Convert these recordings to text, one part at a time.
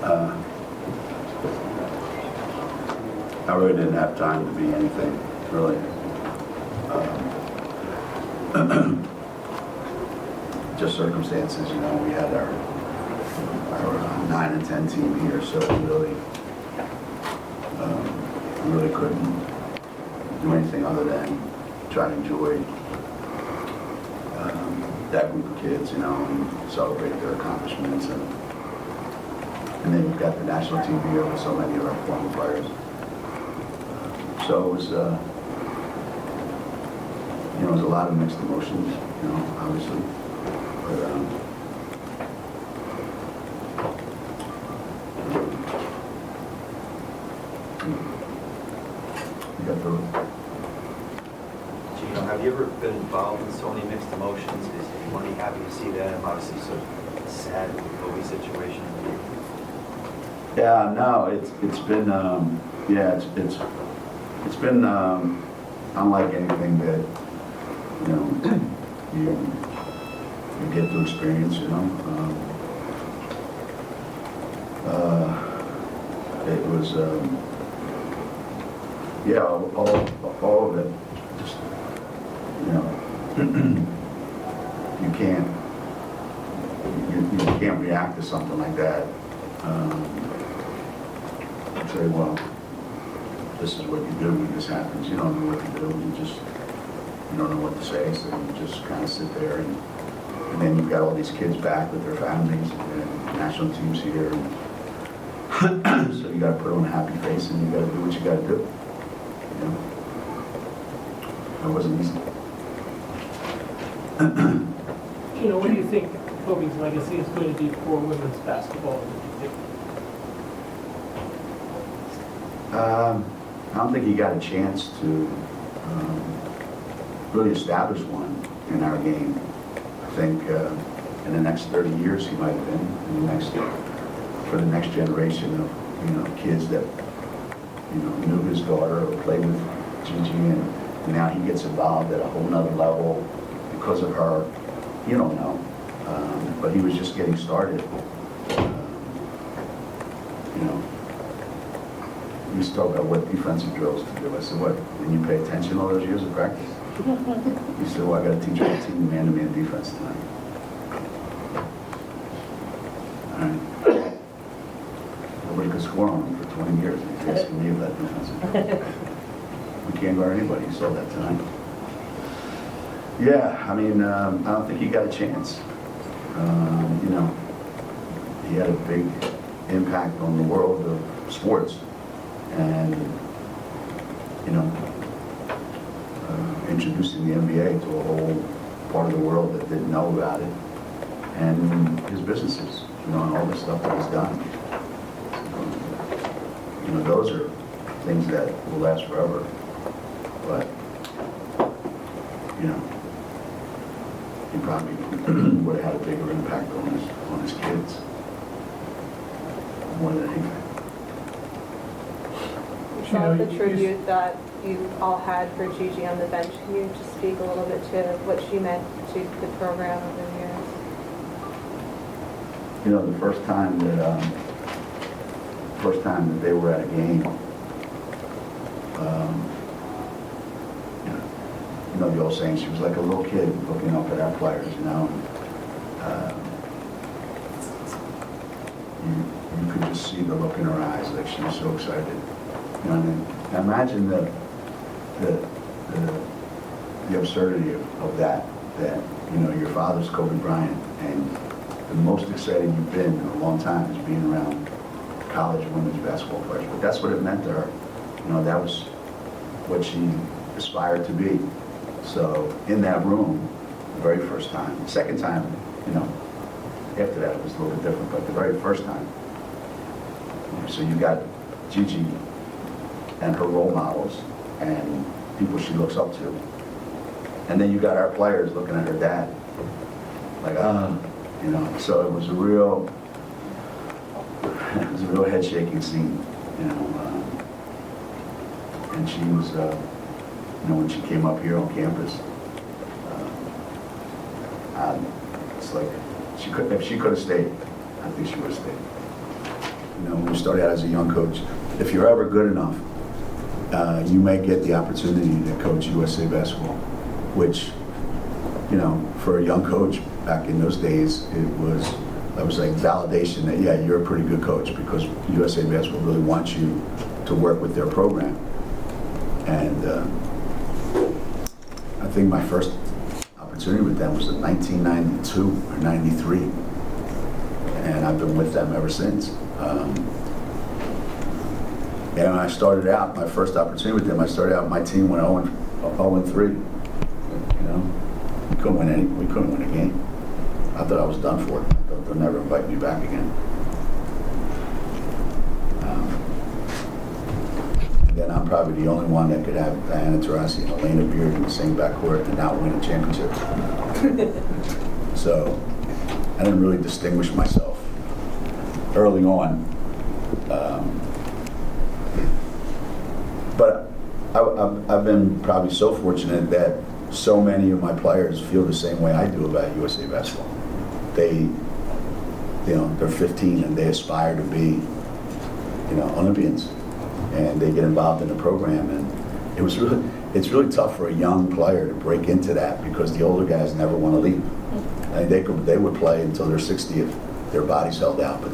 Uh, I really didn't have time to be anything, really. Just circumstances, you know, we had our 9 and 10 team here, so we really couldn't do anything other than try to enjoy that group of kids, you know, and celebrate their accomplishments. And then you've got the national team here with so many of our former players. So it was, you know, it was a lot of mixed emotions, you know, obviously. But you got through it. Geno, have you ever been involved in so many mixed emotions? Is one happy to see that? I'm obviously so sad with the Kobe situation. Yeah, no, it's been yeah, it's been unlike anything that you know you get to experience. You know, it was yeah, all of it. Just you know, you can't react to something like that. Say, well, this is what you do when this happens. You don't know what to do. You don't know what to say. So you just kind of sit there, and then you've got all these kids back with their families, and national teams here, and so you got to put on a happy face, and you got to do what you got to do. You know, it wasn't easy. You know, what do you think Kobe's legacy is going to be for women's basketball? I don't think he got a chance to really establish one in our game. I think in the next 30 years he might have been for the next generation of kids that knew his daughter or played with Gigi, and now he gets involved at a whole nother level because of her. You don't know, but he was just getting started. We used to talk about what defensive drills to do. I said, what, didn't you pay attention all those years of practice? He said, well, I got to teach my team man-to-man defense tonight. All right. Nobody could score on him for 20 years. He's asking me about defensive drills. We can't guard anybody. You saw that tonight. Yeah, I mean, I don't think he got a chance. He had a big impact on the world of sports. And, introducing the NBA to a whole part of the world that didn't know about it, and his businesses, and all the stuff that he's done. Those are things that will last forever. But, he probably would have had a bigger impact on his kids more than anything. Saw the tribute that you all had for Gigi on the bench. Can you just speak a little bit to what she meant to the program over the years? The first time that they were at a game, the old saying, she was like a little kid looking up at our players, and, you could just see the look in her eyes, like she was so excited. Now imagine the absurdity of that your father's Kobe Bryant, and the most excited you've been in a long time is being around college women's basketball players. But that's what it meant to her. That was what she aspired to be. So in that room, the very first time, the second time, after that it was a little bit different, but the very first time, so you got Gigi and her role models and people she looks up to. And then you got our players looking at her dad, like, so it was a real head shaking scene, and she was, when she came up here on campus, it's like, if she could have stayed, I think she would have stayed. when you start out as a young coach, if you're ever good enough, you may get the opportunity to coach USA basketball, which, for a young coach back in those days, that was like validation that, yeah, you're a pretty good coach, because USA basketball really wants you to work with their program. And I think my first opportunity with them was in 1992 or 93. And I've been with them ever since. And when I started out, my first opportunity with them, I started out, my team went 0-3. We couldn't win a game. I thought I was done for. I thought they'll never invite me back again. Then I'm probably the only one that could have Diana Taurasi and Elena Beard in the same backcourt and not win a championship. So I didn't really distinguish myself early on. But I've been probably so fortunate that so many of my players feel the same way I do about USA basketball. They're 15 and they aspire to be, Olympians, and they get involved in the program. And it's really tough for a young player to break into that, because the older guys never want to leave. And they would play until they're 60 if their body's held out, but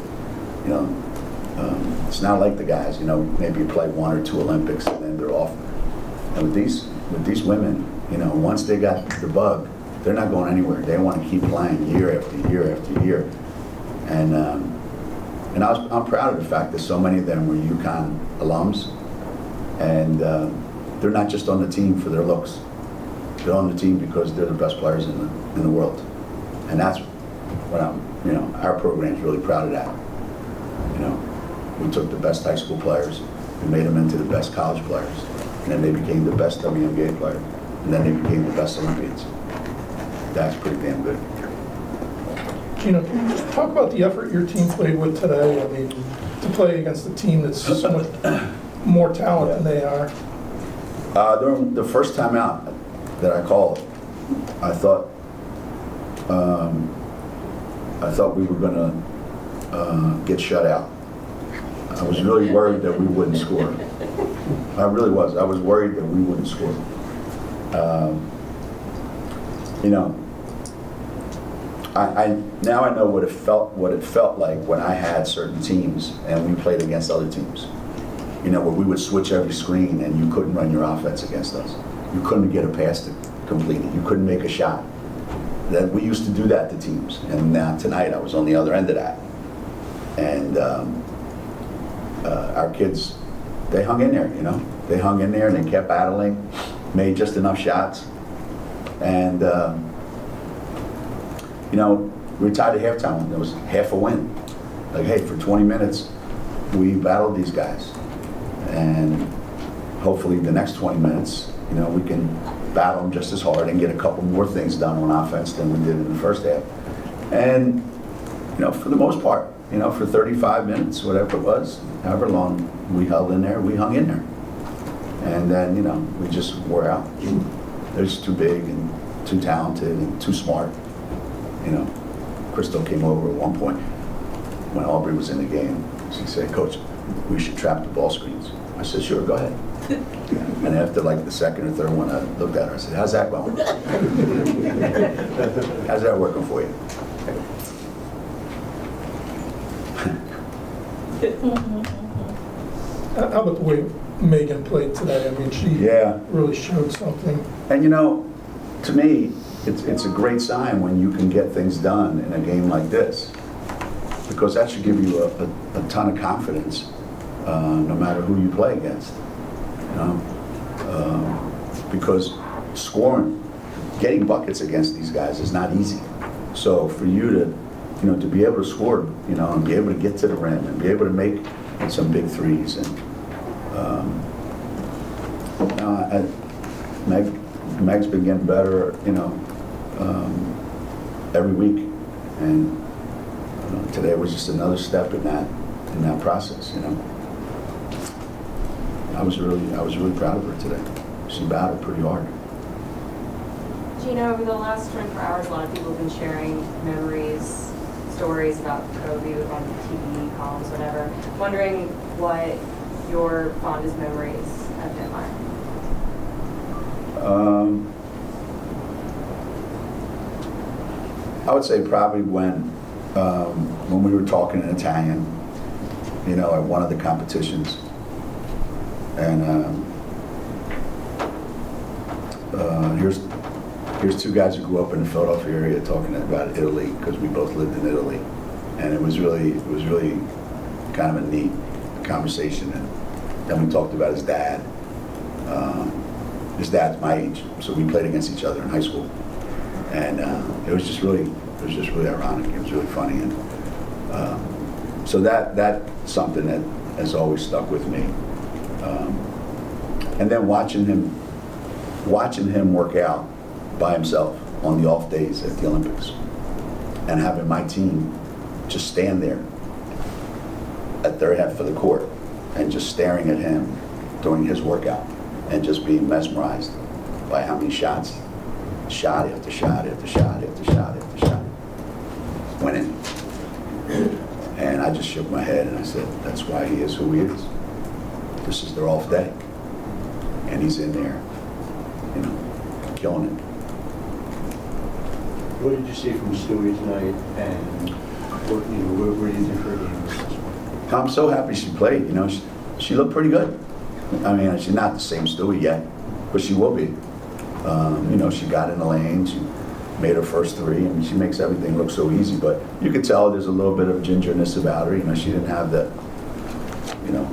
it's not like the guys. Maybe you play 1 or 2 Olympics and then they're off. And with these women, once they got the bug, they're not going anywhere. They want to keep playing year after year after year. And I'm proud of the fact that so many of them were UConn alums, and they're not just on the team for their looks. They're on the team because they're the best players in the world, and that's what our program's really proud of that. We took the best high school players, we made them into the best college players, and then they became the best WNBA player, and then they became the best Olympians. That's pretty damn good. Geno, can you just talk about the effort your team played with today? I mean, to play against a team that's so much more talent than they are. During the first time out that I called, I thought we were going to get shut out. I was really worried that we wouldn't score. I really was. I was worried that we wouldn't score. Now I know what it felt like when I had certain teams and we played against other teams. Where we would switch every screen and you couldn't run your offense against us. You couldn't get a pass completed. You couldn't make a shot. That we used to do that to teams, and now tonight I was on the other end of that. And our kids, they hung in there. They hung in there and they kept battling, made just enough shots, and we tied at halftime. There was half a win. Like, hey, for 20 minutes, we battled these guys, and hopefully the next 20 minutes, we can battle them just as hard and get a couple more things done on offense than we did in the first half. And for the most part, for 35 minutes, whatever it was, however long we held in there, we hung in there. And then, we just wore out. They're just too big and too talented and too smart. Crystal came over at one point when Aubrey was in the game. She said, "Coach, we should trap the ball screens." I said, "Sure, go ahead." And after like the second or third one, I looked at her. I said, "How's that going? How's that working for you?" How about the way Megan played today? I mean, she really showed something. And to me, it's a great sign when you can get things done in a game like this, because that should give you a ton of confidence, no matter who you play against. Because getting buckets against these guys is not easy. So for you to be able to score, and be able to get to the rim and be able to make some big threes, and Meg's been getting better, every week, and today was just another step in that process. I was really proud of her today. She battled pretty hard. Geno, over the last 24 hours, a lot of people have been sharing memories, stories about Kobe on TV columns, whatever. Wondering what your fondest memories of him are. I would say probably when we were talking in Italian, you know, at one of the competitions, and here's two guys who grew up in the Philadelphia area talking about Italy, because we both lived in Italy, and it was really kind of a neat conversation. And then we talked about his dad. His dad's my age, so we played against each other in high school, and it was just really ironic. It was really funny, and so that's something that has always stuck with me. And then watching him work out by himself on the off days at the Olympics, and having my team just stand there at their half of the court and just staring at him during his workout and just being mesmerized by how many shots, shot after shot after shot after shot after shot, went in. And I just shook my head and I said, that's why he is who he is. This is their off day. And he's in there, you know, killing it. What did you see from Stewie tonight, and what, you know, where do you think her game was? I'm so happy she played. You know, she looked pretty good. I mean, she's not the same Stewie yet, but she will be. You know, she got in the lane. She made her first three. I mean, she makes everything look so easy. But you could tell there's a little bit of gingerness about her. You know, she didn't have the, you know,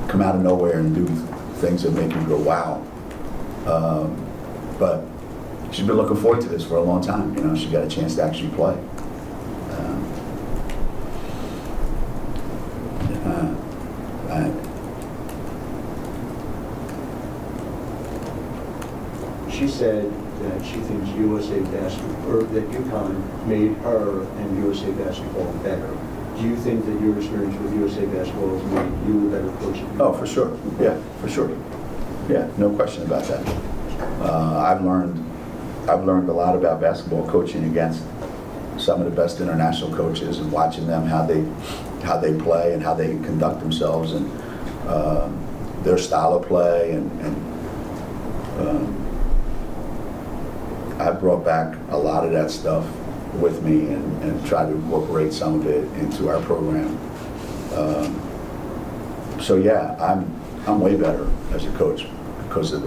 come out of nowhere and do things that make you go, wow. But she's been looking forward to this for a long time. You know, she got a chance to actually play. She said that she thinks USA basketball, or that UConn made her and USA basketball better. Do you think that your experience with USA basketball has made you a better coach? Oh, for sure. Yeah, for sure. Yeah, no question about that. I've learned a lot about basketball coaching against some of the best international coaches, and watching them how they play and how they conduct themselves, and their style of play, and I brought back a lot of that stuff with me and tried to incorporate some of it into our program. So yeah, I'm way better as a coach because of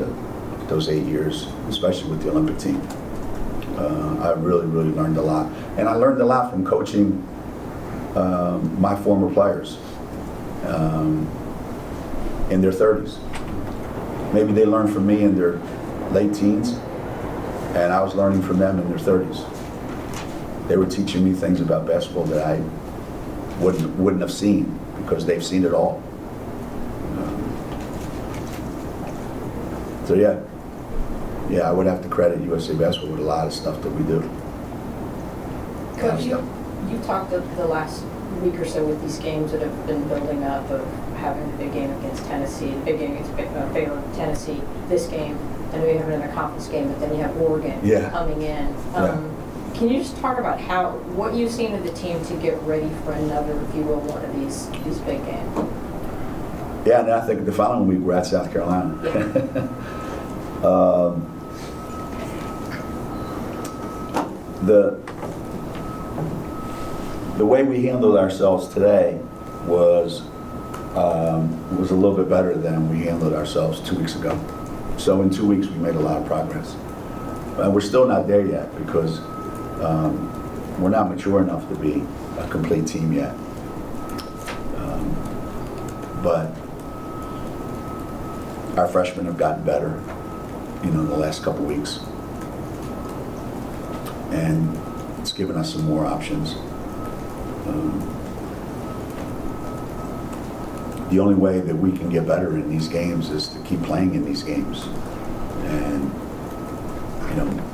those 8 years, especially with the Olympic team. I really learned a lot, and I learned a lot from coaching my former players in their 30s. Maybe they learned from me in their late teens, and I was learning from them in their 30s. They were teaching me things about basketball that I wouldn't have seen, because they've seen it all. So yeah, I would have to credit USA Basketball with a lot of stuff that we do. Coach, you talked the last week or so with these games that have been building up, of having the big game against Tennessee, the big game against Baylor, Tennessee, this game. I know you have another conference game, but then you have Oregon coming in. Can you just talk about what you've seen of the team to get ready for another, if you will, one of these big games? Yeah, and I think the following week we're at South Carolina. Yeah. The way we handled ourselves today was a little bit better than we handled ourselves 2 weeks ago. So in 2 weeks we made a lot of progress. We're still not there yet, because we're not mature enough to be a complete team yet. But our freshmen have gotten better, in the last couple weeks, and it's given us some more options. The only way that we can get better in these games is to keep playing in these games, and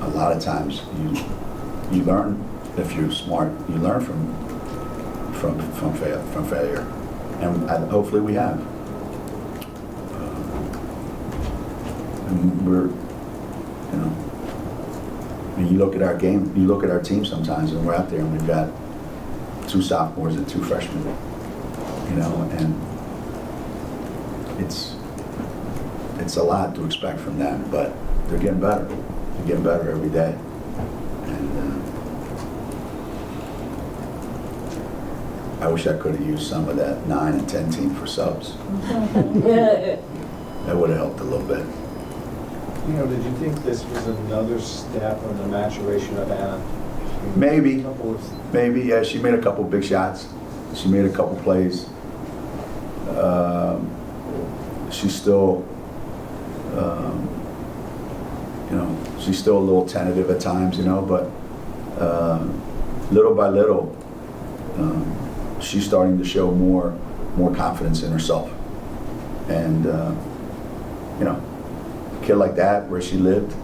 a lot of times you learn, if you're smart, you learn from failure, and hopefully we have. And we're, you look at our game, you look at our team sometimes, and we're out there and we've got 2 sophomores and 2 freshmen, you know, and it's a lot to expect from them, but they're getting better. They're getting better every day. And I wish I could have used some of that 9 and 10 team for subs. That would have helped a little bit. You know, did you think this was another step in the maturation of Anna? Maybe. A couple of- Maybe, yeah, she made a couple big shots. She made a couple plays. She's still, you know, she's still a little tentative at times, you know, but little by little, she's starting to show more confidence in herself. And, you know, a kid like that, where she lived,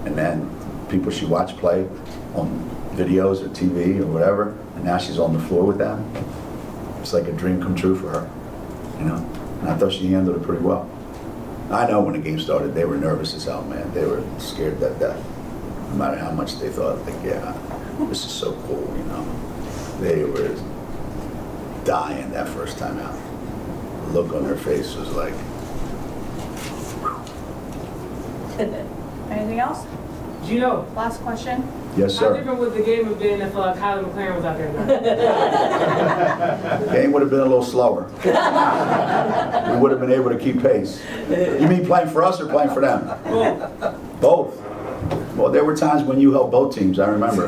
and then people she watched play on videos or TV or whatever, and now she's on the floor with them. It's like a dream come true for her, you know? And I thought she handled it pretty well. I know when the game started, they were nervous as hell, man. They were scared to death. No matter how much they thought, like, yeah, this is so cool, you know? They were dying that first time out. The look on their face was like, Anything else? Gino, Last question? yes, how sir. different would the game have been if Kyler McLaren was out there tonight? The game would have been a little slower. We would have been able to keep pace. You mean playing for us or playing for them? Both. Well, there were times when you helped both teams, I remember.